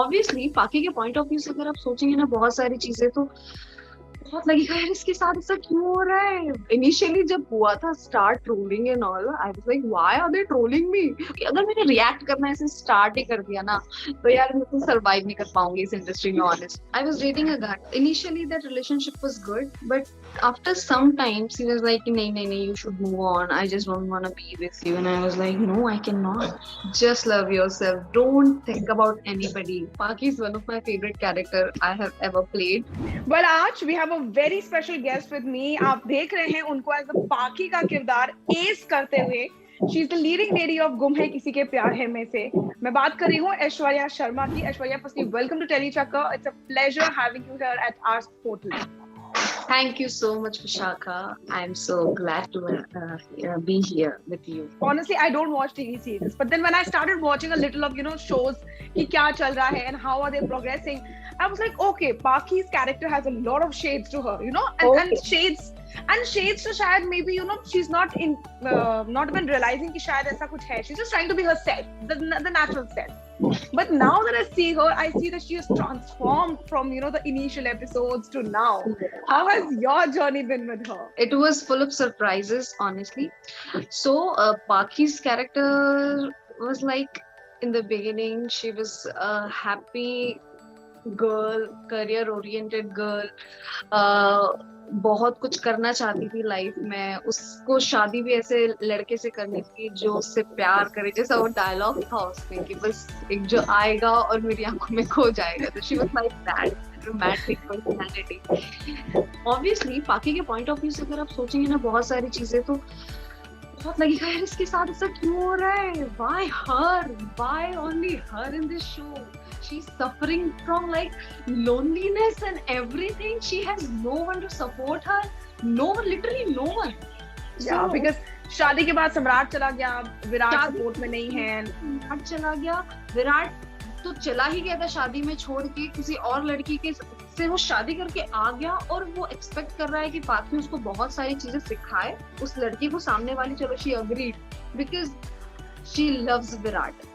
Obviously पाकि के point of view से अगर आप सोचेंगे ना बहुत सारी चीजें, तो बहुत लगेगा यार इसके साथ ऐसा क्यों हो रहा है। इनिशियली जब हुआ था start trolling and all, I was like why are they trolling me. अगर मैंने रिएक्ट करना ऐसे स्टार्ट ही कर दिया ना, तो यार मैं तो सरवाइव नहीं कर पाऊंगी इस इंडस्ट्री में। Honest, I was dating a guy, initially that relationship was good, but after some time she was like nahi nahi nahi, you should move on, I just don't want to be with you. And I was like, no, I cannot. Just love yourself, don't think about anybody. Paki is one of my favorite character I have ever played. Well, आज we have a very special guest with me. आप देख रहे हैं उनको as a पाकि का किरदार S करते हुए। She is the leading lady of गुम है किसी के प्यार है में से। मैं बात कर रही हूँ ऐश्वर्या शर्मा की। Aishwarya, firstly welcome to Tellychakkar. It's a pleasure having you here at our portal. Thank you so much, Vishakha. I'm so glad to be here with you. Honestly, I don't watch TV series, but then when I started watching a little of shows कि क्या चल रहा है and how are they progressing, I was like, okay, Paki's character has a lot of shades to her, and shades to शायद maybe she's not even realizing कि शायद ऐसा कुछ है. She's just trying to be herself, the natural self. But now that I see her, I see that she has transformed from the initial episodes to now. How has your journey been with her? It was full of surprises, honestly. So Paki's character was like, in the beginning she was a happy girl, career oriented girl, बहुत कुछ करना चाहती थी life में। उसको शादी भी ऐसे लड़के से करनी थी जो उससे प्यार करे, जैसा वो डायलॉग था उसमें कि बस एक जो आएगा और मेरी आंखों में खो जाएगा। तो she was like that romantic personality. Obviously पाकि के पॉइंट ऑफ व्यू से अगर आप सोचेंगे ना बहुत सारी चीजें, तो बहुत लगेगा यार इसके साथ ऐसा क्यों हो रहा है। why only her in this show? She's suffering from like loneliness and everything. She has no one to support her. Literally no one. Yeah, because शादी के बाद सम्राट चला गया, विराट सपोर्ट में नहीं है। विराट चला गया, विराट तो चला ही गया था शादी में छोड़ के, किसी और लड़की के से वो शादी करके आ गया, और वो एक्सपेक्ट कर रहा है कि पाकि उसको बहुत सारी चीजें सिखाए। उस लड़की को सामने वाली, चलो she agreed because she loves Virat,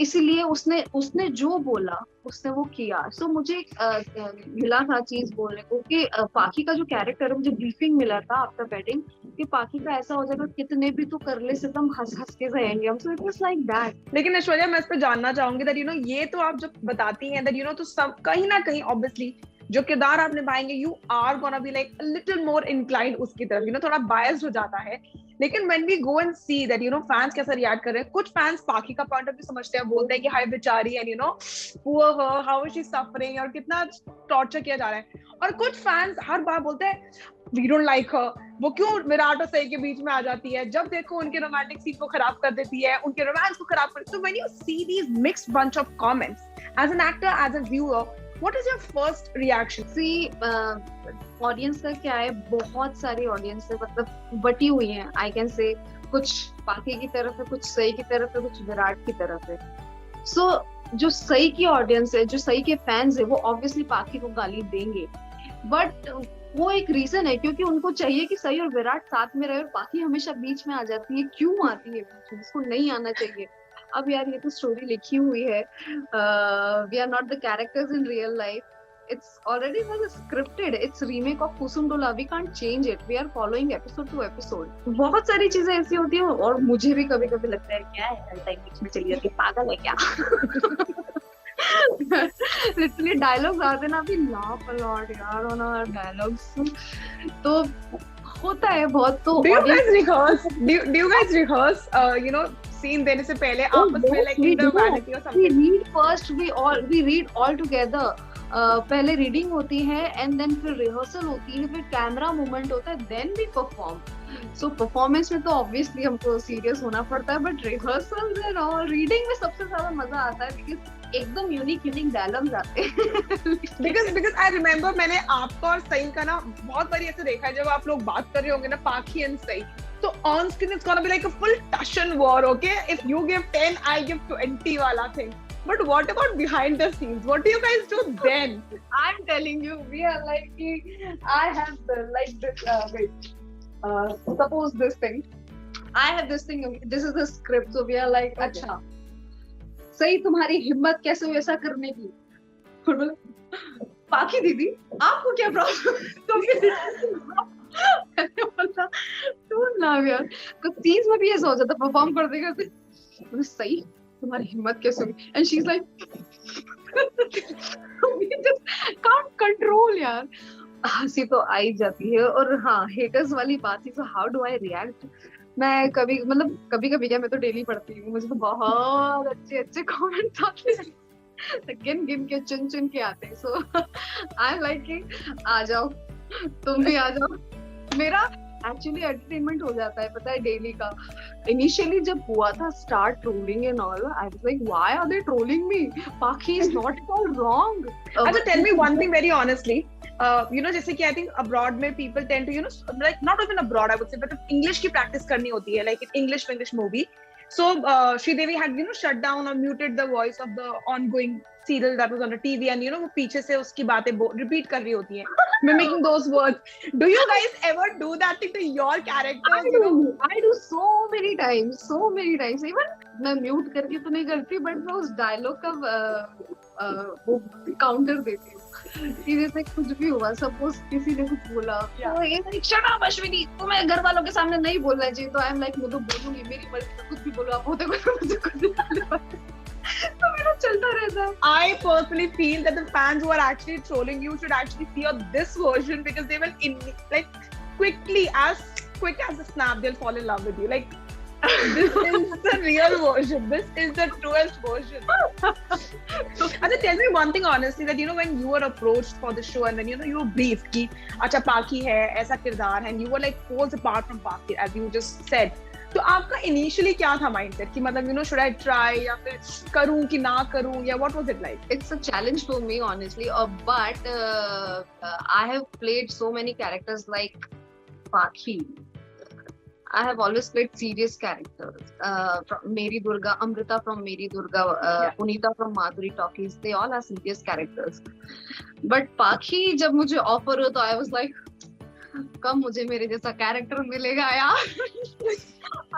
इसीलिए उसने जो बोला उसने वो किया। सो मुझे मिला था चीज बोलने को कि पाकि का जो कैरेक्टर है, मुझे ब्रीफिंग मिला था आफ्टर वेडिंग कि पाकि का ऐसा हो जाएगा, कितने भी तो कर ले सितम, हंस हंस के रहेंगे हम। So it was like that. लेकिन ऐश्वर्या, मैं इस पे जानना चाहूंगी दैट ये तो आप जब बताती हैं दैट तो सब कहीं ना कहीं ऑब्वियसली जो किरदार आप निभाएंगे, you are gonna be like little more inclined उसकी तरफ, थोड़ा बायस्ड हो जाता है। लेकिन when we go and see that fans कैसे रिएक्ट कर रहे हैं, कुछ फैंस पाकि का पॉइंट ऑफ व्यू समझते हैं, बोलते हैं कि हाय बेचारी and poor her, how is she suffering, और कितना टॉर्चर किया जा रहा है। और कुछ फैंस हर बार बोलते हैं we don't like her, वो क्यों विराट और सई के बीच में आ जाती है, जब देखो उनके रोमांटिक सीन को खराब कर देती है, उनके रोमांस को खराब कर। So when you see these mixed bunch of comments, as an actor, as a viewer, what is your first reaction? See, audience का क्या है, बहुत सारी ऑडियंस है, मतलब बटी हुई है। आई कैन से कुछ पाकि की तरफ है, कुछ सई की तरफ है, कुछ विराट की तरफ है। सो जो सई की ऑडियंस है, जो सई के फैंस है, वो ऑब्वियसली पाकि को गाली देंगे, बट वो एक रीजन है क्योंकि उनको चाहिए कि सई और विराट साथ में रहे, और पाकि हमेशा बीच में आ जाती है। क्यों आती है बीच में? उसको नहीं आना चाहिए। अब यार ये तो स्टोरी लिखी हुई है, we are not the characters in real life, it's already was scripted, it's remake of Kusum Dola, we can't change it, we are following episode to episode. बहुत सारी चीजें ऐसी होती है, और मुझे भी कभी कभी लगता है क्या है हर टाइम बीच में चली जाती है, पागल है क्या। लिटरली डायलॉग्स आते ना, अभी लाफ अ लॉट यार ऑन आवर डायलॉग्स, तो होता है बहुत। तो do you guys rehearse scene देने से पहले आपस में like vanity or something? we read all together. पहले रीडिंग होती है एंड देन फिर रिहर्सल होती है, फिर कैमरा मूवमेंट होता है, देन भी परफॉर्म। सो परफॉर्मेंस में तो ऑब्वियसली हमको सीरियस होना पड़ता है, but rehearsal and all reading में सबसे ज्यादा मजा आता है बिकॉज एकदम यूनिक डायलॉग्स आते हैं। बिकॉज आई रिमेम्बर मैंने आपका और सई का ना बहुत बारी ऐसे देखा है, जब आप लोग बात कर रहे होंगे ना पाकि एंड सई, तो on screen it's gonna be like a full टशन war, okay? If you give 10 I give 20 वाला thing. But what about behind the scenes? What do you guys do then? I'm telling you, we are like, I have this, suppose this thing. I have this thing, this is the script, so we are like, अच्छा, सही तुम्हारी हिम्मत कैसे हुई ऐसा करने की? और बोला पाखी दीदी आपको क्या प्रॉब्लम? मैंने बोला डोंट लाफ यार, सीन्स में भी ऐसा हो जाता परफॉर्म करते करते, बोले सही तुम्हारी हिम्मत कैसे हुई, and she is like can't control यार, हंसी तो आ ही जाती है। और हाँ हेटर्स वाली बात थी, तो हाउ डू आई रिएक्ट, मैं कभी मतलब कभी कभी क्या, मैं तो डेली पढ़ती हूँ, मुझे तो बहुत अच्छे अच्छे कमेंट्स आते हैं, गिन गिन के चुन चुन के आते हैं, सो आई एम लाइक आ जाओ तुम भी आ जाओ, मेरा एक्चुअली एंटरटेनमेंट हो जाता है पता है डेली का। इनिशियली जब हुआ था start trolling and all, I was like why are they trolling me, Paakhi is not at all wrong. अच्छा tell me one thing very honestly, you know जैसे कि आई थिंक अब्रॉड में people tend to like not even abroad I would say, but English की practice करनी होती है, like in English movie. So Sridevi had shut down or muted the voice of the ongoing serial that was on the TV, and वो पीछे से उसकी बातें repeat कर रही होती हैं, mimicking those words. Do you guys ever do that thing to your characters? I do so many times. Even मैं म्यूट करके तो नहीं करती, बट मैं उस डायलॉग का वो काउंटर देती हूँ कि जैसे कुछ भी हुआ, सपोज किसी ने कुछ बोला तो ये लाइक शट अप अश्विनी, तुम्हें घर वालों के सामने नहीं बोलना चाहिए, तो आई एम लाइक मैं तो बोलूंगी, मेरी मर्जी से कुछ भी बोलो आप, होते मुझे कुछ तो मेरा चलता रहता है। I personally feel that the fans who are actually trolling you should actually see this version, because they will like as quick as a snap they'll fall in love with you. Like this is the real version. This is the truest version. Acha, tell me one thing honestly, that when you were approached for the show and then you were briefed कि अच्छा पाखी है ऐसा किरदार है, and you were like poles apart from Paki as you just said, तो आपका initially क्या था माइंडसेट कि मतलब शुड आई ट्राई या फिर करूं कि ना करूं, या what was it like? It's a challenge for me honestly, but I have played so many characters like पाखी. I have always played serious characters. From Mary Durga, Amrita from Mary Durga, Punita from Madhuri Talkies. They all are serious characters. But Pakhi, जब मुझे offer हो तो I was like, कब मुझे मेरे जैसा character मिलेगा यार?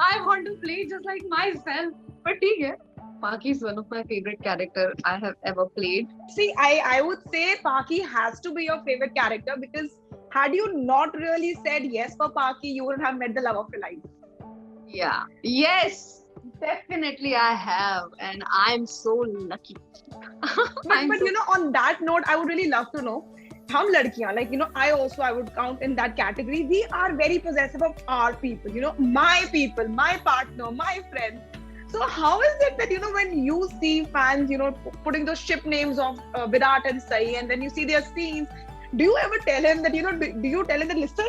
I want to play just like myself. But ठीक है. Paki is one of my favorite character I have ever played. See, I would say Paki has to be your favorite character, because had you not really said yes for Paki, you wouldn't have met the love of your life. Yeah. Yes. Definitely I have, and I'm so lucky. but on that note, I would really love to know, हम लड़कियां, like I would count in that category. We are very possessive of our people, my people, my partner, my friend. So how is it that when you see fans putting those ship names of Virat and Sai, and then you see their scenes, do you ever tell him that do you tell him that listen,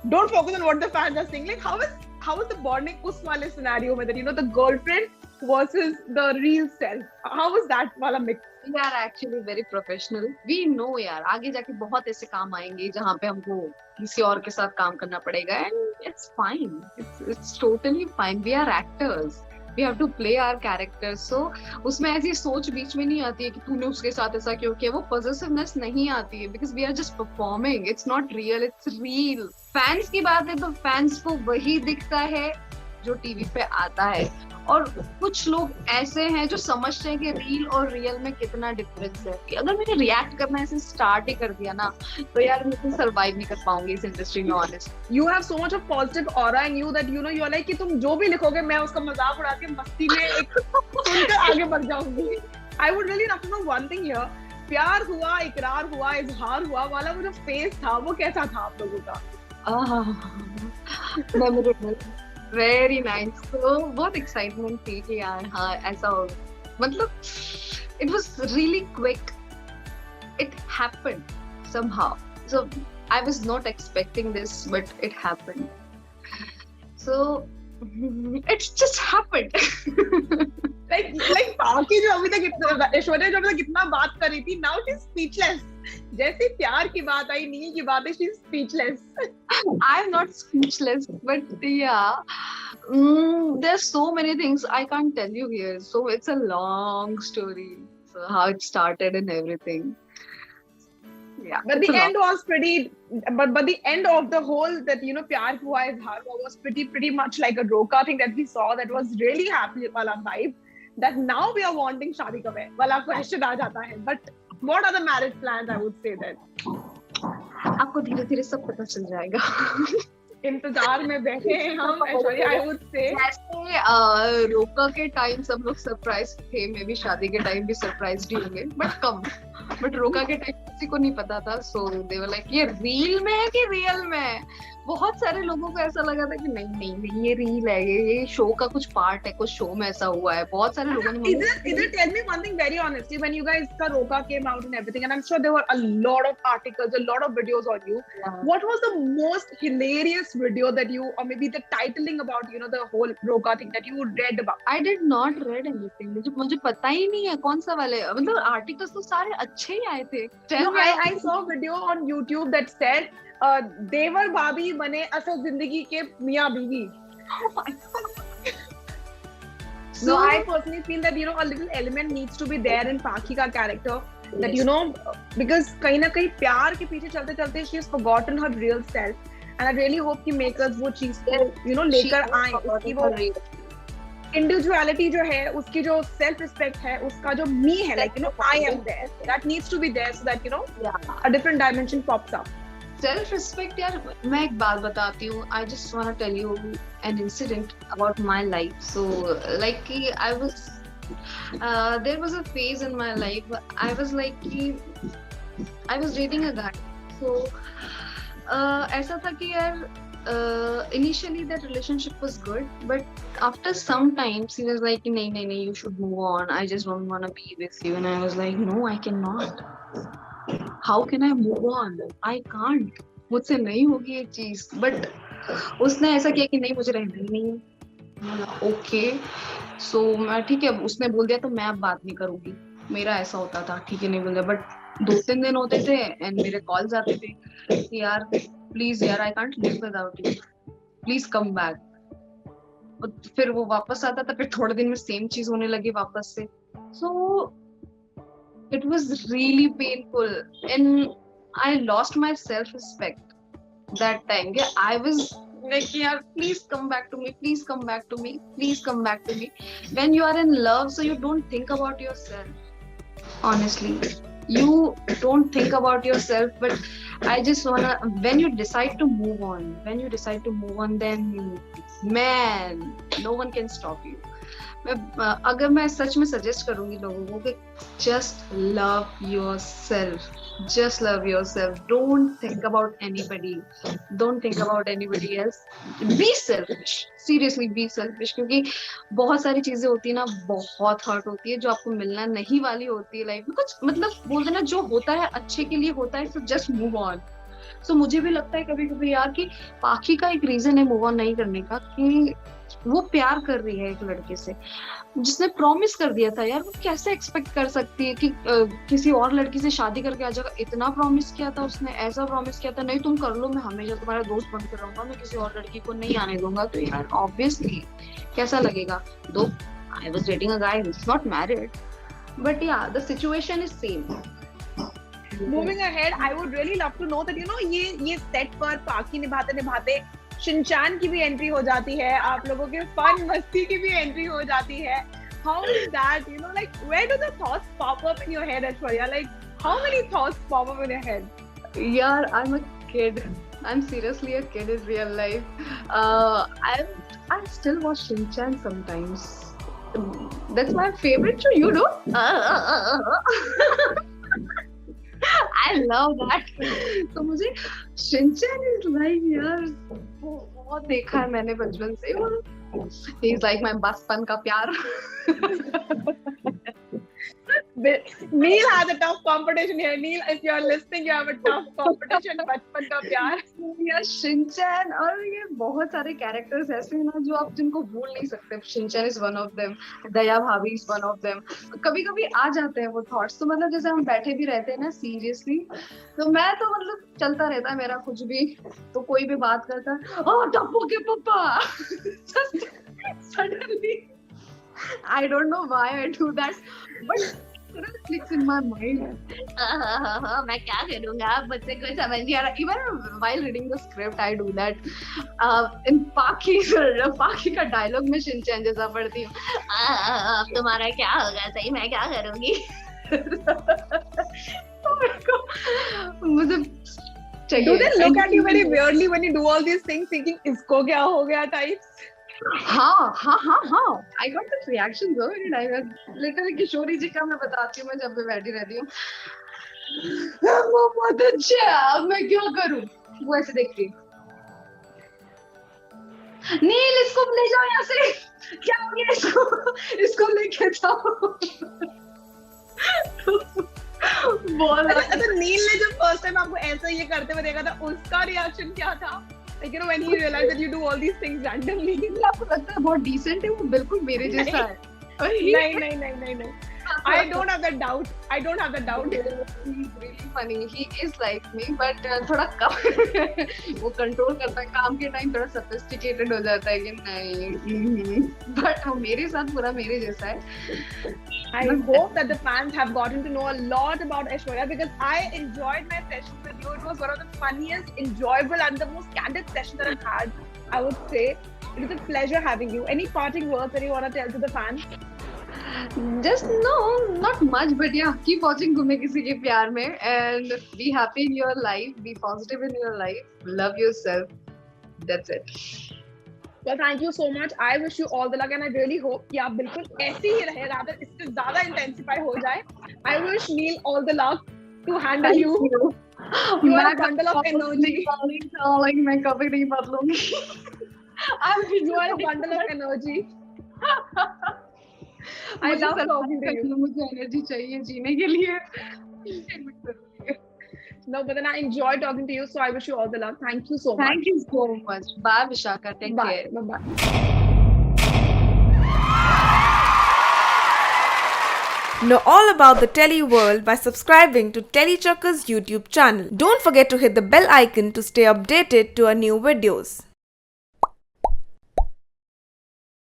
don't focus on what the fans are saying? Like how is the bonding us wale scenario में that the girlfriend versus the real self, how is that wala mix? We are actually very professional. We know यार आगे जाके बहुत ऐसे काम आएंगे जहाँ पे हमको किसी और के साथ काम करना पड़ेगा, and it's fine. It's totally fine. We are actors. We have to play our characters. So उसमें ऐसी सोच बीच में नहीं आती है कि तूने उसके साथ ऐसा क्यों किया, वो possessiveness नहीं आती है, because we are just performing. It's not real, it's real. Fans की बात है तो fans को वही दिखता है जो टीवी पे आता है, और कुछ लोग ऐसे हैं जो समझते हैं कि रील और रियल में कितना डिफरेंस है, कि अगर मैंने रिएक्ट करना ऐसे स्टार्ट ही कर दिया ना तो यार मैं सर्वाइव नहीं कर पाऊंगी इस इंडस्ट्री में honest. You have so much of positive aura in you that you are like कि तुम जो भी लिखोगे मैं उसका मजाक उड़ा के मस्ती में एक सुनकर आगे बढ़ जाऊंगी। I would really love to know one thing here, प्यार हुआ, इकरार हुआ, इजहार हुआ वाला वो जो फेस था वो कैसा था आप लोगों का? Memorable, very nice. तो बहुत एक्साइटमेंट थी कि यार हाँ ऐसा हो, मतलब it was really quick, it happened somehow, so I was not expecting this but it happened, so it's just happened. like बाकी जो अभी तक ऐश्वर्या जो अभी तक कितना बात कर रही थी, नाउ शी इज स्पीचलेस। जैसे प्यार की बात आई, नील की बात है, she is speechless. I'm not speechless, but yeah, there's so many things I can't tell you here. So it's a long story. So how it started and everything. Yeah. But the end was pretty. But the end of the whole that प्यार हुआ इजहार हुआ was pretty much like a Roka thing that we saw. That was really happy वाला vibe. That now we are wanting शादी कब है वाला question आ जाता है. But what are the marriage plans? I would say that. आपको धीरे धीरे सब पता चल जाएगा। इंतजार में बैठे हैं हम, ऐश्वर्या, I would say। जैसे रोका के टाइम सब लोग सरप्राइज थे, मे बी शादी के टाइम भी सरप्राइज ही होंगे, बट कम। बट रोका के टाइम किसी को नहीं पता था, सो दे वर लाइक ये रील में है कि रियल में है। बहुत सारे लोगों को ऐसा लगा था कि नहीं नहीं नहीं ये रील है, ये शो का कुछ पार्ट है, कुछ शो में ऐसा हुआ है। बहुत सारे लोगों ने Either tell me one thing very honestly, when you guys का रोका came out and everything, and I'm sure there were a lot of articles, a lot of videos on you. Yeah. What was the most hilarious video that you, or maybe the titling about, you know, the whole रोका thing that you read about? I did not read anything. मुझे पता ही नहीं है कौन सा वाले, मतलब articles तो सारे अच्छे ही आए थे। No, I saw a video on YouTube that said देवर भाभी बने असल जिंदगी के मियाँ बीवी। So I personally feel that, you know, a little element needs to be there in Pakhi का character, that, you know, because कहीं ना कहीं प्यार के पीछे चलते चलते she has forgotten her real self, and I really hope कि makers वो चीज को, you know, लेकर आए, उसकी वो individuality जो है, उसकी जो self respect है, उसका जो me है, like, you know, I am there, that needs to be there, so that, you know, a different dimension pops up. Self respect यार, मैं एक बात बताती हूँ। I just want to tell you an incident about my life. So like कि I was there was a phase in my life, I was like कि I was dating a गाय। सो ऐसा था कि यार initially that relationship was good, but after some times he was like नहीं नहीं नहीं, you should move on, I just don't want to be with you. And I was like no, I can not, How can I move on? I can't. मुझसे नहीं होगी ये चीज। But उसने ऐसा किया कि नहीं, मुझे रहना ही नहीं है। ओके, सो मैं ठीक है, उसने बोल दिया तो मैं अब बात नहीं करूंगी। मेरा ऐसा होता था, ठीक है नहीं बोल दिया, बट 2-3 दिन होते थे एंड मेरे कॉल्स आते थे कि यार प्लीज यार, I can't live without you, please come back. फिर वो वापस आता था, फिर थोड़े दिन में सेम चीज होने लगी वापस से। सो it was really painful and I lost my self-respect that time. Yeah, I was like, yeah, please come back to me, please come back to me, please come back to me. When you are in love, so you don't think about yourself. Honestly, you don't think about yourself, but I just wanna, when you decide to move on, then man, no one can stop you. अगर मैं सच में suggest करूंगी लोगों को कि just love yourself, just love yourself, don't think about anybody, don't think about anybody else, be selfish, seriously be selfish. क्योंकि बहुत सारी चीजें होती है ना, बहुत हर्ट होती है, जो आपको मिलना नहीं वाली होती है लाइफ में। कुछ मतलब बोलते ना, जो होता है अच्छे के लिए होता है, सो जस्ट मूव ऑन। सो मुझे भी लगता है कभी कभी यार कि पाखी का एक रीजन है मूव ऑन नहीं करने का, कि वो प्यार कर रही है एक लड़के से जिसने प्रॉमिस कर दिया था। यार वो कैसे एक्सपेक्ट कर सकती है कि किसी और लड़की से शादी करके आ जाएगा। इतना प्रॉमिस किया था उसने, ऐसा प्रॉमिस किया था, नहीं तुम कर लो, मैं हमेशा तुम्हारा दोस्त बनकर रहूंगा, मैं किसी और लड़की को नहीं आने दूंगा। तो यार ऑब्वियसली कैसा लगेगा। Though I was dating a guy who is not married, but yeah the situation is same. Moving ahead, I would really love to know that, you know, ये सेट पर पाखी निभाते निभाते शिनचैन की भी एंट्री हो जाती है, आप लोगों के फन मस्ती की भी एंट्री हो जाती है। How is that, you know, like where do the thoughts pop up in your head, Aishwarya? Like how many thoughts pop up in your head? Yeah, I'm a kid. I'm seriously a kid in real life. I still watch Shinchan sometimes. That's my favorite show, you know. I love that. तो मुझे Shinchan is like यार, बहुत देखा है मैंने बचपन से। He is like my बचपन का प्यार। Neil has a tough competition here. Neil, if you are listening, you have a tough competition. बचपन का प्यार। यार शिनचैन और ये बहुत सारे कैरेक्टर्स ऐसे हैं ना जो आप जिनको भूल नहीं सकते। Shinchan is one of them, Daya bhabhi is one of them. कभी कभी आ जाते हैं वो थॉट्स, तो मतलब जैसे हम बैठे भी रहते हैं ना सीरियसली, तो मैं तो मतलब चलता रहता है मेरा कुछ भी, तो कोई भी बात करता है, ओह टप्पू के पप्पा, suddenly I don't know why I do that, but it clicks in my mind. मैं क्या करूँगा, बच्चे को समझ नहीं आ रहा। Even while reading the script, I do that. In पाखी का डायलॉग में शिनचैन जैसा पढ़ती हूँ। अब तुम्हारा क्या होगा, सही मैं क्या करूँगी। तो मेरे को मुझे चाहिए. Do they look at you very And- weirdly when you do all these things, thinking इसको क्या हो गया types? हाँ. I got this reaction though, and I was literally Kishori ji का मैं बताती हूँ, मैं जब भी बैठी रहती हूँ. वो बहुत अच्छा है, अब मैं क्या करूँ? वो ऐसे देखती है. नील, इसको ले जाओ यहाँ से. क्या हो गया इसको लेके जाओ. बहुत अच्छा, नील ने जब फर्स्ट टाइम आपको ऐसा ये करते हुए देखा था, उसका रिएक्शन क्या था? Like, you know, when he realized that you do all these things randomly. आपको लगता है बहुत डिसेंट है, वो बिल्कुल मेरे जैसा है. नहीं. I don't have that doubt. He's really funny. He is like me, but थोड़ा कम वो कंट्रोल करता है. काम के टाइम थोड़ा sophisticated हो जाता है कि नहीं. But वो मेरे साथ पूरा मेरे जैसा है. I hope that the fans have gotten to know a lot about Aishwarya, because I enjoyed my session with you. It was one of the funniest, enjoyable, and the most candid sessions that I've had, I would say. It was a pleasure having you. Any parting words that you want to tell to the fans? Just no, not much, but yeah, keep watching गुमे किसी के प्यार में, and be happy in your life, be positive in your life, love yourself. That's it. Well, thank you so much. I wish you all the luck, and I really hope कि आप बिल्कुल ऐसे ही रहे, rather इससे ज़्यादा intensify हो जाए. I wish Neil all the luck to handle you. You are a bundle of energy. Darling, मैं कभी नहीं बदलूंगी. You are a bundle of energy. I love talking to you. मुझे एनर्जी चाहिए जीने के लिए. No, but then I enjoy talking to you, so I wish you all the luck. Thank you so much. Thank you so much. Bye, Vishaka. Take care. Bye. Know all about the Telly world by subscribing to Tellychuckers YouTube channel. Don't forget to hit the bell icon to stay updated to our new videos.